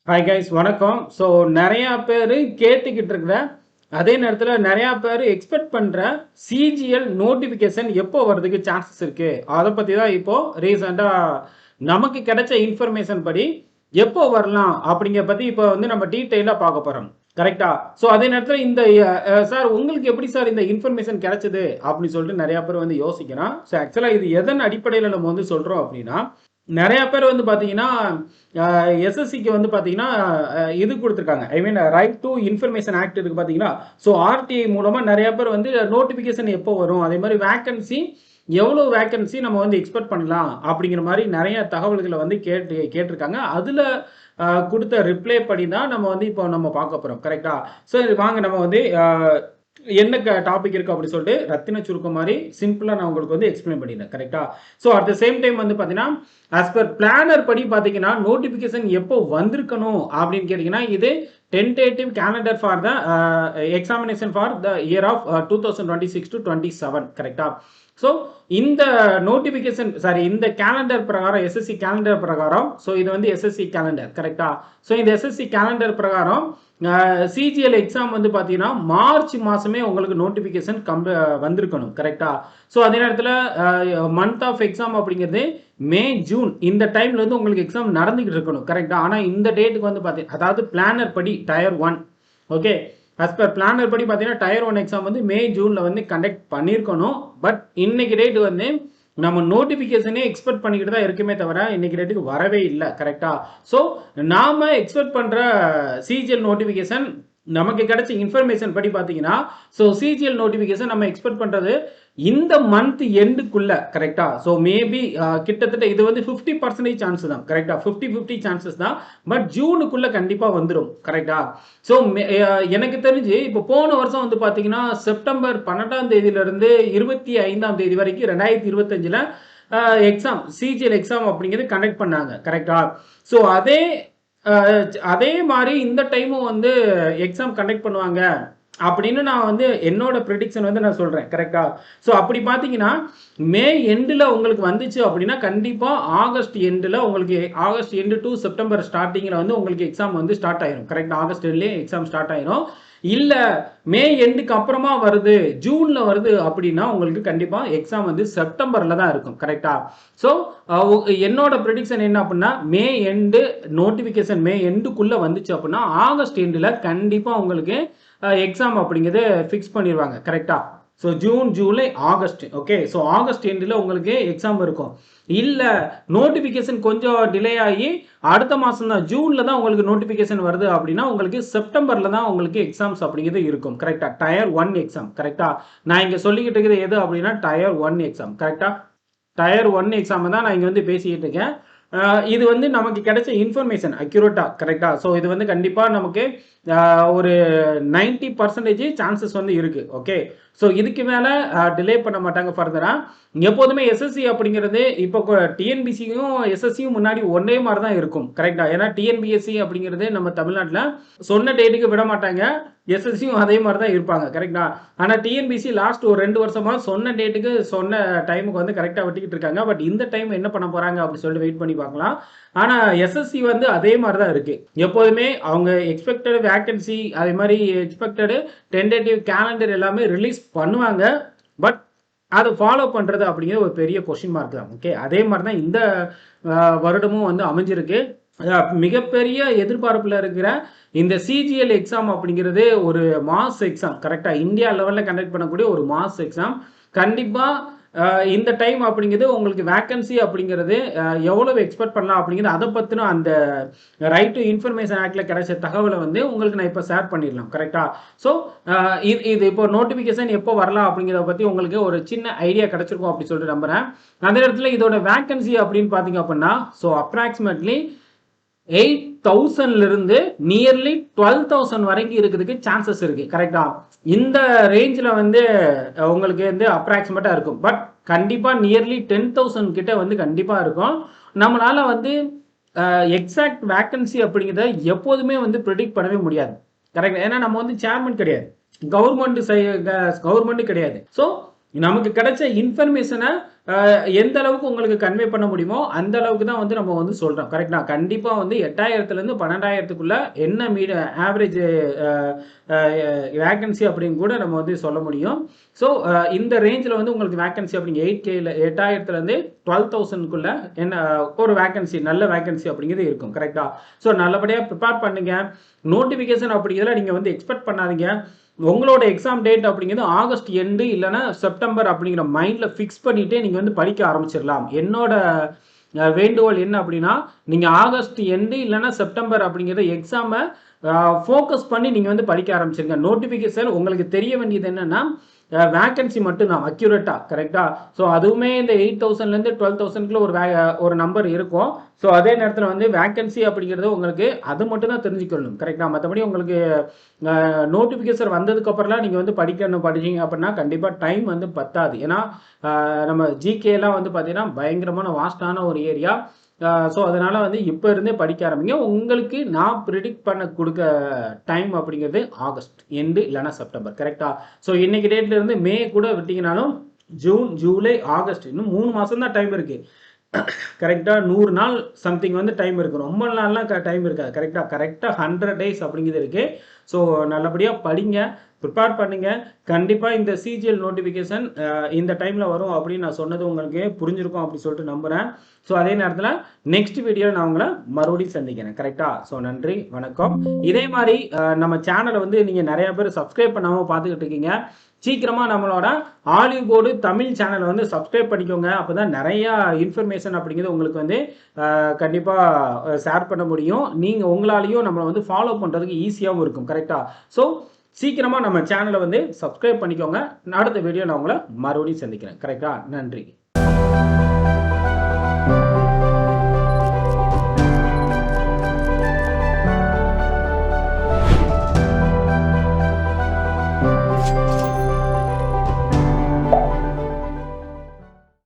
Hi guys வணக்கம். So நிறையா பேர் கேட்டுக்கிட்டு இருக்கிற அதே நேரத்தில் நிறையா பேர் எக்ஸ்பெக்ட் பண்ணுற சிஜிஎல் நோட்டிஃபிகேஷன் எப்போ வர்றதுக்கு சான்சஸ் இருக்குது, அதை பற்றி தான் இப்போது ரீசெண்டாக நமக்கு கிடைச்ச இன்ஃபர்மேஷன் படி எப்போ வரலாம் அப்படிங்கிற பற்றி இப்போ வந்து நம்ம டீட்டெயிலாக பார்க்க போகிறோம். கரெக்டா? ஸோ அதே நேரத்தில் இந்த சார் உங்களுக்கு எப்படி சார் இந்த இன்ஃபர்மேஷன் கிடைச்சது அப்படின்னு சொல்லிட்டு நிறையா பேர் வந்து யோசிக்கிறோம். ஸோ ஆக்சுவலாக இது எதன் அடிப்படையில் நம்ம வந்து சொல்கிறோம் அப்படின்னா, நிறைய பேர் வந்து பார்த்தீங்கன்னா எஸ்எஸ்சிக்கு வந்து பார்த்தீங்கன்னா இது கொடுத்துருக்காங்க. ஐ மீன் ரைட் டு இன்ஃபர்மேஷன் ஆக்ட் இருக்கு பார்த்தீங்களா? ஸோ ஆர்டிஐ மூலமாக நிறைய பேர் வந்து நோட்டிஃபிகேஷன் எப்போ வரும், அதே மாதிரி வேக்கன்சி எவ்வளோ வேக்கன்சி நம்ம வந்து எக்ஸ்பெக்ட் பண்ணலாம் அப்படிங்கிற மாதிரி நிறைய தகவல்களை வந்து கேட்டிருக்காங்க. அதில் கொடுத்த ரிப்ளை படி தான் நம்ம வந்து இப்போ நம்ம பார்க்க போகிறோம். கரெக்டா? ஸோ வாங்க நம்ம வந்து என்ன டாபிக் இருக்கு அப்படி சொல்லிட்டு ரத்தின சுருக்கம் மாதிரி சிம்பிளா நான் உங்களுக்கு வந்து எக்ஸ்பிளைன் பண்ணிடுறேன். கரெக்டா? So at the same time வந்து பார்த்தீங்கன்னா ஆஸ் பர் பிளானர் படி பார்த்தீங்கன்னா நோட்டிஃபிகேஷன் எப்போ வந்திருக்கணும் அப்படின்னு கேட்டிங்கன்னா, இது tentative calendar for the examination for the year of 2026 to 27. கரெக்டா? ஸோ இந்த நோட்டிஃபிகேஷன் இந்த கேலண்டர் பிரகாரம் எஸ்எஸ்சி கேலண்டர் பிரகாரம், ஸோ இது வந்து எஸ்எஸ்சி கேலண்டர். கரெக்டா? ஸோ இந்த எஸ்எஸ்சி கேலண்டர் பிரகாரம் சிஜிஎல் எக்ஸாம் வந்து பார்த்தீங்கன்னா மார்ச் மாதமே உங்களுக்கு நோட்டிஃபிகேஷன் வந்திருக்கணும். கரெக்டா? ஸோ அதே நேரத்தில் மந்த் ஆஃப் எக்ஸாம் அப்படிங்கிறது மே ஜூன் இந்த டைம்ல வந்து உங்களுக்கு எக்ஸாம் நடந்துகிட்டு இருக்கணும். கரெக்டா? ஆனால் இந்த டேட்டுக்கு வந்து பார்த்தீங்கன்னா, அதாவது பிளானர் படி tier 1, okay, as per planner படி பார்த்தீங்கன்னா டயர் 1 எக்ஸாம் வந்து மே ஜூனில் வந்து கண்டக்ட் பண்ணியிருக்கணும். பட் இன்னைக்கு டேட் வந்து நம்ம நோட்டிஃபிகேஷனே எக்ஸ்பெக்ட் பண்ணிக்கிட்டு தான் இருக்குமே தவிர இன்னைக்கு டேட்டுக்கு வரவே இல்லை. கரெக்டா? ஸோ நாம எக்ஸ்பெக்ட் பண்ணுற சிஜிஎல் நோட்டிஃபிகேஷன் நமக்கு கிடைச்ச இன்ஃபர்மேஷன் படி பார்த்தீங்கன்னா, ஸோ சிஜிஎல் நோட்டிஃபிகேஷன் நம்ம எக்ஸ்பெக்ட் பண்ணுறது இந்த மந்த் எண்டுக்குள்ள. கரெக்டா? ஸோ மேபி கிட்டத்தட்ட இது வந்து 50% சான்ஸ் தான். கரெக்டா? 50-50 சான்சஸ் தான். பட் ஜூனுக்குள்ள கண்டிப்பாக வந்துடும். கரெக்டா? ஸோ எனக்கு தெரிஞ்சு இப்போ போன வருஷம் வந்து பார்த்தீங்கன்னா செப்டம்பர் 12ஆம் தேதியிலிருந்து 25ஆம் தேதி வரைக்கும் 2025ல் எக்ஸாம் சிஜிஎல் எக்ஸாம் அப்படிங்கிறது கண்டக்ட் பண்ணாங்க. கரெக்டா? ஸோ அதே மாதிரி இந்த டைமும் வந்து எக்ஸாம் கண்டக்ட் பண்ணுவாங்க அப்படின்னு நான் வந்து என்னோட ப்ரெடிக்ஷன் வந்து நான் சொல்கிறேன். கரெக்டா? ஸோ அப்படி பார்த்தீங்கன்னா மே எண்டில் உங்களுக்கு வந்துச்சு அப்படின்னா கண்டிப்பாக ஆகஸ்ட் எண்டில் உங்களுக்கு ஆகஸ்ட் எண்டு டு செப்டம்பர் ஸ்டார்டிங்கில் வந்து உங்களுக்கு எக்ஸாம் வந்து ஸ்டார்ட் ஆயிரும். கரெக்ட்? ஆகஸ்ட் எண்ட்லேயே எக்ஸாம் ஸ்டார்ட் ஆயிரும். இல்லை மே எண்டுக்கு அப்புறமா வருது, ஜூனில் வருது அப்படின்னா உங்களுக்கு கண்டிப்பாக எக்ஸாம் வந்து செப்டம்பரில் தான் இருக்கும். கரெக்டா? ஸோ என்னோட ப்ரெடிக்ஷன் என்ன அப்படின்னா, மே எண்டு நோட்டிஃபிகேஷன் மே எண்டுக்குள்ளே வந்துச்சு அப்படின்னா ஆகஸ்ட் எண்டில் கண்டிப்பாக உங்களுக்கு எக்ஸாம் அப்படிங்கிறது ஃபிக்ஸ் பண்ணிடுவாங்க. கரெக்டா? So June, July, August. Okay, so August எண்டில் உங்களுக்கு எக்ஸாம் இருக்கும். இல்லை நோட்டிஃபிகேஷன் கொஞ்சம் டிலே ஆகி அடுத்த மாதம் தான் ஜூனில் தான் உங்களுக்கு நோட்டிஃபிகேஷன் வருது அப்படின்னா உங்களுக்கு செப்டம்பரில் தான் உங்களுக்கு எக்ஸாம்ஸ் அப்படிங்கிறது இருக்கும். கரெக்டா? Tier 1 exam. கரெக்டா? நான் இங்கே சொல்லிக்கிட்டு இருக்கிறது எது அப்படின்னா டயர் 1 எக்ஸாம். கரெக்டா? டயர் 1 எக்ஸாம் தான் நான் இங்கே வந்து பேசிக்கிட்டு இருக்கேன். இது வந்து நமக்கு கிடைச்ச இன்ஃபர்மேஷன் அக்யூரேட்டா. கரெக்டா? ஸோ இது வந்து கண்டிப்பாக நமக்கு ஒரு 90% சான்சஸ் வந்து இருக்கு. ஓகே, ஸோ இதுக்கு மேலே டிலே பண்ண மாட்டாங்க ஃபர்தரா. எப்போதுமே எஸ்எஸ்சி அப்படிங்கிறது இப்போ டிஎன்பிசியும் எஸ்எஸ்சியும் முன்னாடி ஒரே மாதிரி தான் இருக்கும். கரெக்டா? ஏன்னா டிஎன்பிஎஸ்சி அப்படிங்கிறது நம்ம தமிழ்நாட்டில் சொன்ன டேட்டுக்கு விட மாட்டாங்க, எஸ்எஸ்சியும் அதே மாதிரி தான் இருப்பாங்க. கரெக்டா? ஆனால் டிஎன்பிசி லாஸ்ட் ஒரு 2 வருஷமா சொன்ன டேட்டுக்கு சொன்ன டைமுக்கு வந்து கரெக்டாக வெட்டிக்கிட்டு இருக்காங்க. பட் இந்த டைம் என்ன பண்ண போறாங்க அப்படின்னு சொல்லிட்டு வெயிட் பண்ணி பார்க்கலாம். ஆனால் எஸ்எஸ்சி வந்து அதே மாதிரி தான் இருக்கு. எப்போதுமே அவங்க எக்ஸ்பெக்டட் வேக்கன்சி அதே மாதிரி எக்ஸ்பெக்டடு டென்டேட்டிவ் கேலண்டர் எல்லாமே ரிலீஸ் பண்ணுவாங்க. பட் அதை ஃபாலோ பண்ணுறது அப்படிங்கிற ஒரு பெரிய கொஸ்டின் மார்க் தான். ஓகே, அதே மாதிரி தான் இந்த வருடமும் வந்து அமைஞ்சிருக்கு. மிகப்பெரிய எதிர்பார்ப்பில் இருக்கிற இந்த சிஜிஎல் எக்ஸாம் அப்படிங்கிறது ஒரு மாஸ் எக்ஸாம். கரெக்டாக? இந்தியா லெவலில் கண்டக்ட் பண்ணக்கூடிய ஒரு மாஸ் எக்ஸாம். கண்டிப்பாக இந்த டைம் அப்படிங்கிறது உங்களுக்கு வேக்கன்சி அப்படிங்கிறது எவ்வளவு எக்ஸ்பெக்ட் பண்ணலாம் அப்படிங்கிறது அதை பற்றின அந்த ரைட் டு இன்ஃபர்மேஷன் ஆக்டில் கிடைச்ச தகவலை வந்து உங்களுக்கு நான் இப்போ ஷேர் பண்ணிடலாம். கரெக்டா? ஸோ இது இப்போ நோட்டிஃபிகேஷன் எப்போ வரலாம் அப்படிங்கிறத பற்றி உங்களுக்கு ஒரு சின்ன ஐடியா கிடைச்சிருக்கும் அப்படி சொல்லிட்டு நம்புகிறேன். அந்த இடத்துல இதோட வேக்கன்சி அப்படின்னு பார்த்தீங்க அப்படின்னா, ஸோ அப்ராக்சிமேட்லி 8,000 இருந்து நியர்லி 12,000 வரைக்கும் இருக்கிறதுக்கு சான்சஸ் இருக்கு. கரெக்டா? இந்த ரேஞ்சில் வந்து உங்களுக்கு வந்து அப்ராக்சிமேட்டா இருக்கும். பட் கண்டிப்பா நியர்லி 10,000 கிட்ட வந்து கண்டிப்பா இருக்கும். நம்மளால வந்து எக்ஸாக்ட் வேக்கன்சி அப்படிங்கிறத எப்போதுமே வந்து ப்ரெடிக்ட் பண்ணவே முடியாது. கரெக்ட்? ஏன்னா நம்ம வந்து சேர்மன் கிடையாது, கவர்மெண்ட் கிடையாது. ஸோ நமக்கு கிடைச்ச இன்ஃபர்மேஷனை எந்த அளவுக்கு உங்களுக்கு கன்வே பண்ண முடியுமோ அந்த அளவுக்கு தான் வந்து நம்ம வந்து சொல்கிறோம். கரெக்டா? கண்டிப்பாக வந்து 8000லேருந்து 12,000க்குள்ள என்ன ஆவரேஜ் வேக்கன்சி அப்படின்னு கூட நம்ம வந்து சொல்ல முடியும். ஸோ இந்த ரேஞ்சில் வந்து உங்களுக்கு வேக்கன்சி அப்படிங்க 8Kல 8000லேருந்து 12,000க்குள்ள என்ன ஒரு வேக்கன்சி நல்ல வேக்கன்சி அப்படிங்கிறது இருக்கும். கரெக்டா? ஸோ நல்லபடியாக ப்ரிப்பேர் பண்ணுங்க. நோட்டிஃபிகேஷன் அப்படிங்கிறதுல நீங்கள் வந்து எக்ஸ்பெக்ட் பண்ணாதீங்க. உங்களோட எக்ஸாம் டேட் அப்படிங்கிறது ஆகஸ்ட் எண்டு இல்லைன்னா செப்டம்பர் அப்படிங்கிற மைண்டில் ஃபிக்ஸ் பண்ணிவிட்டு நீங்கள் வந்து படிக்க ஆரம்பிச்சிடலாம். என்னோட வேண்டுகோள் என்ன அப்படின்னா, நீங்கள் ஆகஸ்ட் எண்டு இல்லைன்னா செப்டம்பர் அப்படிங்கிற எக்ஸாமை ஃபோக்கஸ் பண்ணி நீங்கள் வந்து படிக்க ஆரம்பிச்சிருங்க. நோட்டிஃபிகேஷன் உங்களுக்கு தெரிய வேண்டியது என்னென்னா வேக்கன்சி மட்டும்தான் அக்யூரேட்டாக. கரெக்டாக? ஸோ அதுவுமே இந்த 8,000லேருந்து 12,000க்குள்ள ஒரு நம்பர் இருக்கும். ஸோ அதே நேரத்தில் வந்து வேக்கன்சி அப்படிங்கிறது உங்களுக்கு அது மட்டும் தான் தெரிஞ்சுக்கணும். கரெக்டாக? மற்றபடி உங்களுக்கு நோட்டிஃபிகேஷன் வந்ததுக்கப்புறம்லாம் நீங்கள் வந்து படிச்சீங்க அப்படின்னா கண்டிப்பாக டைம் வந்து பத்தாது. ஏன்னா நம்ம ஜிகேலாம் வந்து பார்த்தீங்கன்னா பயங்கரமான வாஸ்டான ஒரு ஏரியா. ஸோ அதனால் வந்து இப்போ இருந்தே படிக்க ஆரம்பிங்க. உங்களுக்கு நான் ப்ரிடிக்ட் பண்ண கொடுக்க டைம் அப்படிங்கிறது ஆகஸ்ட் எண்டு இல்லைனா செப்டம்பர். கரெக்டாக? ஸோ இன்றைக்கி டேட்லேருந்து மே கூட விட்டிங்கனாலும் ஜூன், ஜூலை, ஆகஸ்ட் இன்னும் 3 மாதம் தான் டைம் இருக்குது. கரெக்டாக 100 நாள் சம்திங் வந்து டைம் இருக்குது. ரொம்ப நாள்லாம் டைம் இருக்காது. கரெக்டாக 100 டேஸ் அப்படிங்கிறது இருக்குது. ஸோ நல்லபடியாக படிங்க, ப்ரிப்பேர் பண்ணுங்கள். கண்டிப்பாக இந்த சிஜிஎல் நோட்டிஃபிகேஷன் இந்த டைமில் வரும் அப்படின்னு நான் சொன்னது உங்களுக்கு புரிஞ்சிருக்கும் அப்படி சொல்லிட்டு நம்புகிறேன். ஸோ அதே நேரத்தில் நெக்ஸ்ட் வீடியோவில் நான் உங்களை மறுபடியும் சந்திக்கிறேன். கரெக்டாக? ஸோ நன்றி, வணக்கம். இதே மாதிரி நம்ம சேனலை வந்து நீங்கள் நிறையா பேர் சப்ஸ்கிரைப் பண்ணாமல் பார்த்துக்கிட்டு இருக்கீங்க. சீக்கிரமாக நம்மளோட ஆலிவ் போர்டு தமிழ் சேனலை வந்து சப்ஸ்கிரைப் பண்ணிக்கோங்க. அப்போ தான் நிறையா இன்ஃபர்மேஷன் அப்படிங்கிறது உங்களுக்கு வந்து கண்டிப்பாக ஷேர் பண்ண முடியும். நீங்கள் உங்களாலேயும் நம்மளை வந்து ஃபாலோ பண்ணுறதுக்கு ஈஸியாகவும் இருக்கும். கரெக்டாக? ஸோ சீக்கிரமாக நம்ம சேனலை வந்து சப்ஸ்கிரைப் பண்ணிக்கோங்க. அடுத்த வீடியோ நான் உங்களை மறுபடியும் சந்திக்கிறேன். கரெக்டாக? நன்றி.